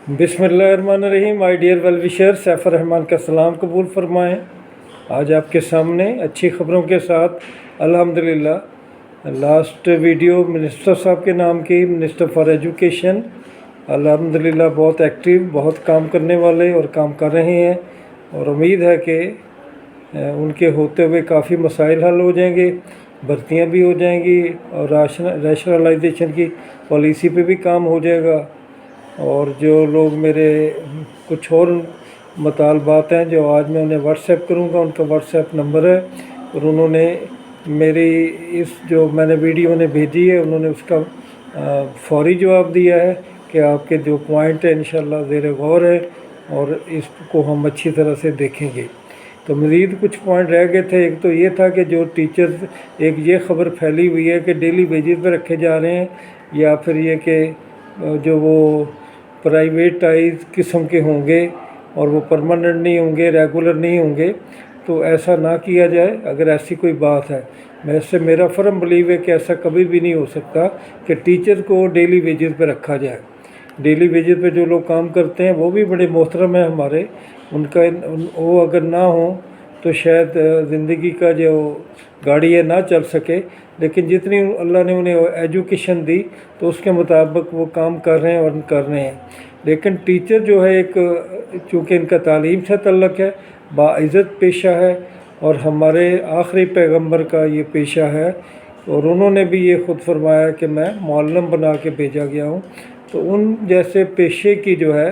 बिस्मिल्लाहिर्रहमानिर्रहीम। My dear well wisher, Saif Rahman का सलाम कबूल फरमाएँ। आज आपके सामने अच्छी ख़बरों के साथ अल्हम्दुलिल्लाह लास्ट वीडियो मिनिस्टर साहब के नाम की, मिनिस्टर फॉर एजुकेशन, अल्हम्दुलिल्लाह बहुत एक्टिव, बहुत काम करने वाले और काम कर रहे हैं। और उम्मीद है कि उनके होते हुए काफ़ी मसाइल हल हो जाएंगे, भर्तियां भी हो जाएंगी और रैशनलाइजेशन की पॉलिसी पे भी काम हो जाएगा। और जो लोग मेरे कुछ और मुतालबात हैं जो आज मैं उन्हें व्हाट्सएप करूंगा, उनका व्हाट्सएप नंबर है और उन्होंने मेरी इस जो मैंने वीडियो उन्हें भेजी है उन्होंने उसका फौरी जवाब दिया है कि आपके जो पॉइंट है इंशाल्लाह ज़ेर गौर है और इसको हम अच्छी तरह से देखेंगे। तो मज़ीद कुछ पॉइंट रह गए थे। एक तो ये था कि जो टीचर्स, एक ये ख़बर फैली हुई है कि डेली वेजेस पे रखे जा रहे हैं, या फिर ये कि जो वो प्राइवेटाइज किस्म के होंगे और वो परमानेंट नहीं होंगे, रेगुलर नहीं होंगे। तो ऐसा ना किया जाए। अगर ऐसी कोई बात है, वैसे मेरा फर्म बिलीव है कि ऐसा कभी भी नहीं हो सकता कि टीचर को डेली वेजेस पे रखा जाए। डेली वेजेस पे जो लोग काम करते हैं वो भी बड़े मोहतरम हैं हमारे, उनका वो अगर ना हो तो शायद ज़िंदगी का जो गाड़ी है ना चल सके। लेकिन जितनी अल्लाह ने उन्हें एजुकेशन दी तो उसके मुताबिक वो काम कर रहे हैं और कर रहे हैं। लेकिन टीचर जो है एक, चूँकि इनका तालीम से तल्लक़ है, बाइज़्ज़त पेशा है और हमारे आखिरी पैगंबर का ये पेशा है। और उन्होंने भी ये ख़ुद फरमाया कि मैं मुअल्लिम बना के भेजा गया हूँ। तो उन जैसे पेशे की जो है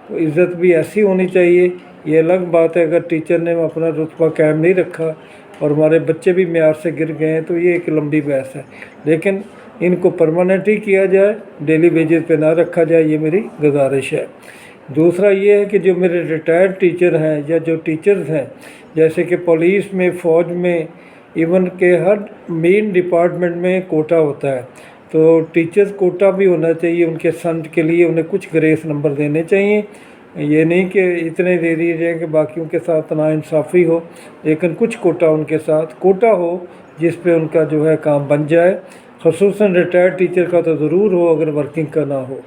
तो इज़्ज़त भी ऐसी होनी चाहिए। ये अलग बात है अगर टीचर ने अपना रुतबा कायम नहीं रखा और हमारे बच्चे भी मेयार से गिर गए हैं तो ये एक लंबी बहस है। लेकिन इनको परमानेंट ही किया जाए, डेली वेजेस पे ना रखा जाए, ये मेरी गुजारिश है। दूसरा ये है कि जो मेरे रिटायर्ड टीचर हैं या जो टीचर्स हैं, जैसे कि पुलिस में, फ़ौज में, इवन के हर मेन डिपार्टमेंट में कोटा होता है, तो टीचर्स कोटा भी होना चाहिए उनके सन के लिए। उन्हें कुछ ग्रेस नंबर देने चाहिए। ये नहीं कि इतने दे दिए जाए कि बाकियों के साथ नाइंसाफ़ी हो, लेकिन कुछ कोटा उनके साथ कोटा हो जिस पे उनका जो है काम बन जाए। ख़ुसूसन रिटायर्ड टीचर का तो ज़रूर हो अगर वर्किंग का ना हो।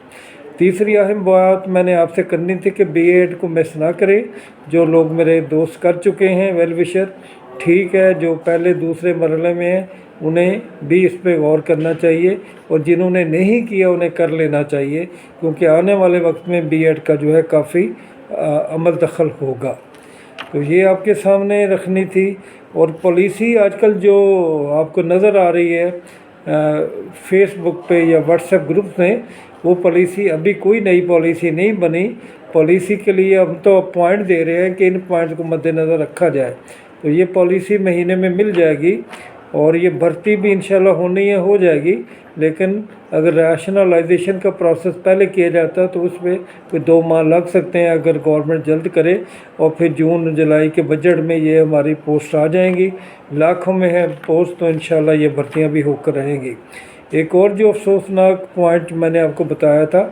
तीसरी अहम बात मैंने आपसे करनी थी कि बीएड को मिस ना करें। जो लोग मेरे दोस्त कर चुके हैं वेल विशर, ठीक है, जो पहले दूसरे मरहले में हैं उन्हें भी इस पे गौर करना चाहिए और जिन्होंने नहीं किया उन्हें कर लेना चाहिए, क्योंकि आने वाले वक्त में बीएड का जो है काफ़ी अमल दखल होगा। तो ये आपके सामने रखनी थी। और पॉलिसी आजकल जो आपको नज़र आ रही है फेसबुक पे या व्हाट्सएप ग्रुप में, वो पॉलिसी अभी कोई नई पॉलिसी नहीं बनी। पॉलिसी के लिए हम तो पॉइंट दे रहे हैं कि इन पॉइंट को मद्देनज़र रखा जाए। तो ये पॉलिसी महीने में मिल जाएगी और ये भर्ती भी इंशाल्लाह होनी है, हो जाएगी। लेकिन अगर रैशनलाइजेशन का प्रोसेस पहले किया जाता तो उसमें कोई 2 माह लग सकते हैं अगर गवर्नमेंट जल्द करे, और फिर जून जुलाई के बजट में ये हमारी पोस्ट आ जाएंगी। लाखों में है पोस्ट, तो इंशाल्लाह ये भर्तियां भी होकर रहेंगी। एक और जो अफसोसनाक पॉइंट मैंने आपको बताया था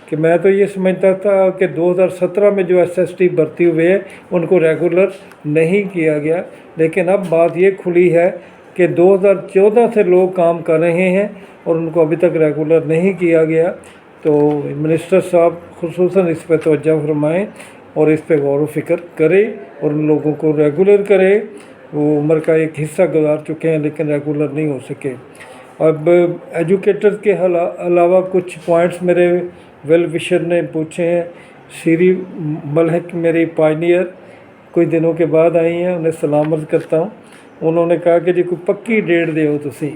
कि मैं तो ये समझता था कि 2017 में जो एसएसटी भर्ती हुए हैं उनको रेगुलर नहीं किया गया, लेकिन अब बात ये खुली है कि 2014 से लोग काम कर रहे हैं और उनको अभी तक रेगुलर नहीं किया गया। तो मिनिस्टर साहब खुसूसन इस पर तवज्जो फरमाएँ और इस पर गौर व फिक्र करें और उन लोगों को रेगुलर करें। वो उम्र का एक हिस्सा गुजार चुके हैं लेकिन रेगुलर नहीं हो सके। अब एजुकेटर्स के अलावा कुछ पॉइंट्स मेरे वेल विशर ने पूछे हैं। सीरी मलहक मेरी पायनियर कुछ दिनों के बाद आई हैं, उन्हें सलाम अर्ज़ करता हूँ। उन्होंने कहा कि जी कोई पक्की डेट दो तुसी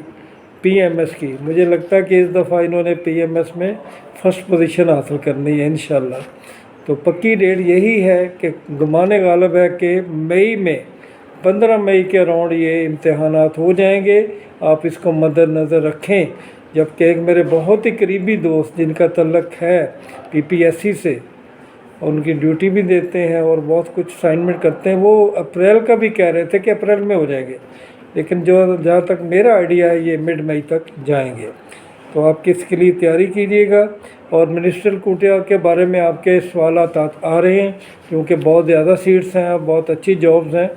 पीएमएस की। मुझे लगता है कि इस दफ़ा इन्होंने पीएमएस में फ़र्स्ट पोजीशन हासिल करनी है इंशाल्लाह। तो पक्की डेट यही है कि गुमाने गालिब है कि मई में 15 मई के अराउंड ये इम्तहानात हो जाएंगे। आप इसको मद्देनज़र रखें। जबकि एक मेरे बहुत ही करीबी दोस्त जिनका तल्लक़ है पीपीएससी से, उनकी ड्यूटी भी देते हैं और बहुत कुछ असाइनमेंट करते हैं, वो अप्रैल का भी कह रहे थे कि अप्रैल में हो जाएंगे, लेकिन जो जहाँ तक मेरा आइडिया है ये मिड मई तक जाएंगे। तो आप किसके लिए तैयारी कीजिएगा। और मिनिस्ट्रियल कोटा के बारे में आपके सवालात आ रहे हैं क्योंकि बहुत ज़्यादा सीट्स हैं, बहुत अच्छी जॉब्स हैं।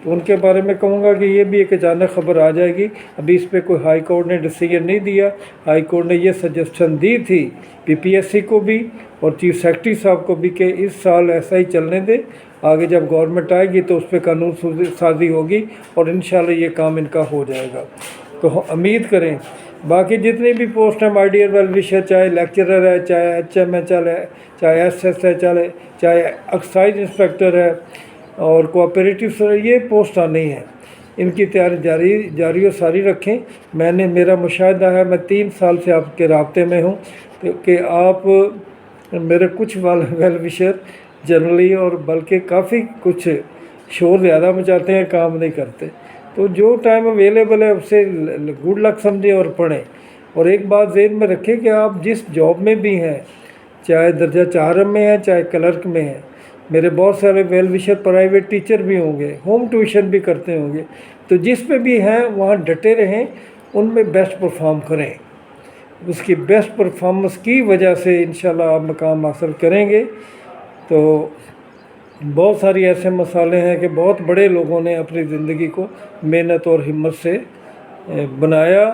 तो उनके बारे में कहूँगा कि ये भी एक अचानक ख़बर आ जाएगी। अभी इस पे कोई हाई कोर्ट ने डिसीजन नहीं दिया। हाई कोर्ट ने ये सजेशन दी थी PPSC को भी और चीफ सेक्रेटरी साहब को भी कि इस साल ऐसा ही चलने दे, आगे जब गवर्नमेंट आएगी तो उस पर कानून साजी होगी और इंशाल्लाह ये काम इनका हो जाएगा। तो उम्मीद करें बाकी जितनी भी पोस्ट हैं माय डियर वेल विशर, चाहे लेक्चरर है, चाहे HM है, चाहे SS है, चाहे एक्साइज इंस्पेक्टर है और कोऑपरेटिव सर, ये पोस्ट आनी है, इनकी तैयारी जारी और सारी रखें। मेरा मुशाहिदा है, मैं 3 साल से आपके राब्ते में हूँ तो कि आप मेरे कुछ वेल विशर जनरली और बल्कि काफ़ी कुछ शोर ज़्यादा मचाते हैं, काम नहीं करते। तो जो टाइम अवेलेबल है उससे गुड लक समझें और पढ़ें। और एक बात ज़हन में रखें कि आप जिस जॉब में भी हैं, चाहे दर्जा 4 में है, चाहे क्लर्क में है, मेरे बहुत सारे वेल विशर प्राइवेट टीचर भी होंगे, होम ट्यूशन भी करते होंगे, तो जिस पे भी हैं वहाँ डटे रहें, उनमें बेस्ट परफॉर्म करें। उसकी बेस्ट परफॉर्मेंस की वजह से इंशाल्लाह आप मकाम हासिल करेंगे। तो बहुत सारी ऐसे मसाले हैं कि बहुत बड़े लोगों ने अपनी ज़िंदगी को मेहनत और हिम्मत से बनाया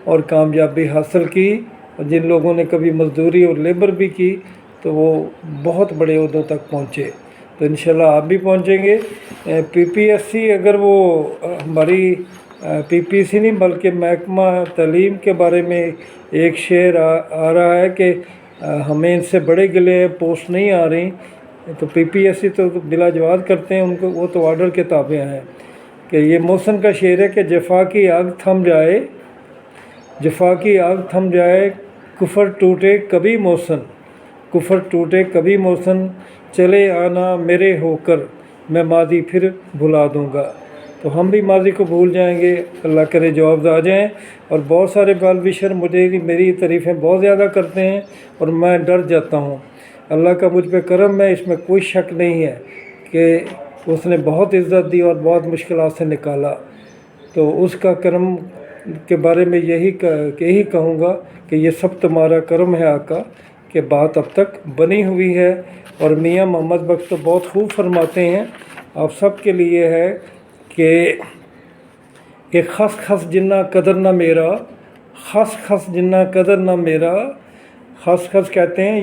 और कामयाबी हासिल की, और जिन लोगों ने कभी मज़दूरी और लेबर भी की तो वो बहुत बड़े ओहदों तक पहुँचे। तो इंशाल्लाह आप भी पहुँचेंगे। PPSC अगर वो हमारी PPSC नहीं बल्कि महकमा तालीम के बारे में एक शेर आ रहा है कि हमें इनसे बड़े गिले पोस्ट नहीं आ रही, तो PPSC तो बिला जवाब करते हैं उनको, वो तो ऑर्डर के ताबे हैं। कि ये मौसम का शेर है कि जफ़ा की आग थम जाए, जफ़ा की आग थम जाए, कुफर टूटे कभी मौसम, कुफर टूटे कभी मौसम, चले आना मेरे होकर, मैं मादी फिर भुला दूँगा। तो हम भी मादी को भूल जाएंगे, अल्लाह करे जवाब आ जाएं। और बहुत सारे वेल विशर मेरी तारीफ़ें बहुत ज़्यादा करते हैं और मैं डर जाता हूँ। अल्लाह का मुझ पे करम है, इसमें कोई शक नहीं है कि उसने बहुत इज़्ज़त दी और बहुत मुश्किलात से निकाला। तो उसका करम के बारे में यही कहूँगा कि ये सब तुम्हारा करम है आका, कि बात अब तक बनी हुई है। और मियाँ मोहम्मद बख्श तो बहुत खूब फरमाते हैं, आप सब के लिए है कि खस खस जिन्ना कदर ना मेरा, खस खस जिन्ना कदर ना मेरा। खस खस कहते हैं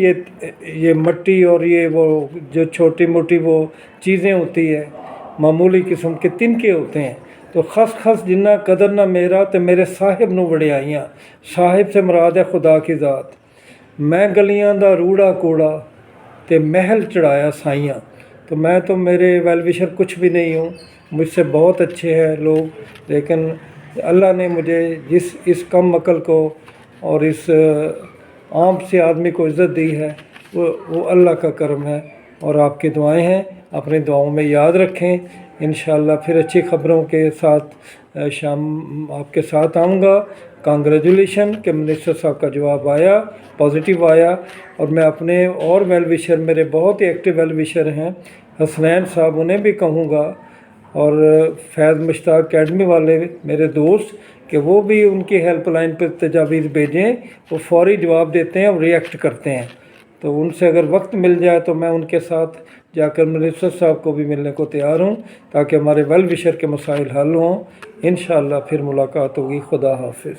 ये मट्टी और ये वो जो छोटी मोटी वो चीज़ें होती है, मामूली किस्म के तिनके होते हैं। तो खस खस जिन्ना कदर ना मेरा, तो मेरे साहिब नूं वड़ियाइयां। साहिब से मुराद है खुदा की ज़ात। मैं गलियां दा रूड़ा कूड़ा ते महल चढ़ाया साइयां। तो मैं तो मेरे वेल विशर कुछ भी नहीं हूँ, मुझसे बहुत अच्छे हैं लोग, लेकिन अल्लाह ने मुझे इस कम अकल को और इस आम से आदमी को इज़्ज़त दी है, वो अल्लाह का करम है। और आपकी दुआएं हैं, अपनी दुआओं में याद रखें। इंशाअल्लाह फिर अच्छी ख़बरों के साथ शाम आपके साथ आऊँगा। कांग्रेचुलेशन कि मिनिस्टर साहब का जवाब आया, पॉजिटिव आया। और मैं अपने और वेल विशर, मेरे बहुत ही एक्टिव वेल विशर हैं, हसनैन साहब, उन्हें भी कहूँगा, और फैज़ मुश्ताक अकेडमी वाले मेरे दोस्त, कि वो भी उनकी हेल्पलाइन पर तजावीज़ भेजें, वो फौरी जवाब देते हैं और रिएक्ट करते हैं। तो उनसे अगर वक्त मिल जाए तो मैं उनके साथ जाकर मिनिस्टर साहब को भी मिलने को तैयार हूँ, ताकि हमारे वेल विशर के मसाइल हल हों। इंशाअल्लाह फिर मुलाकात होगी। खुदा हाफिज़।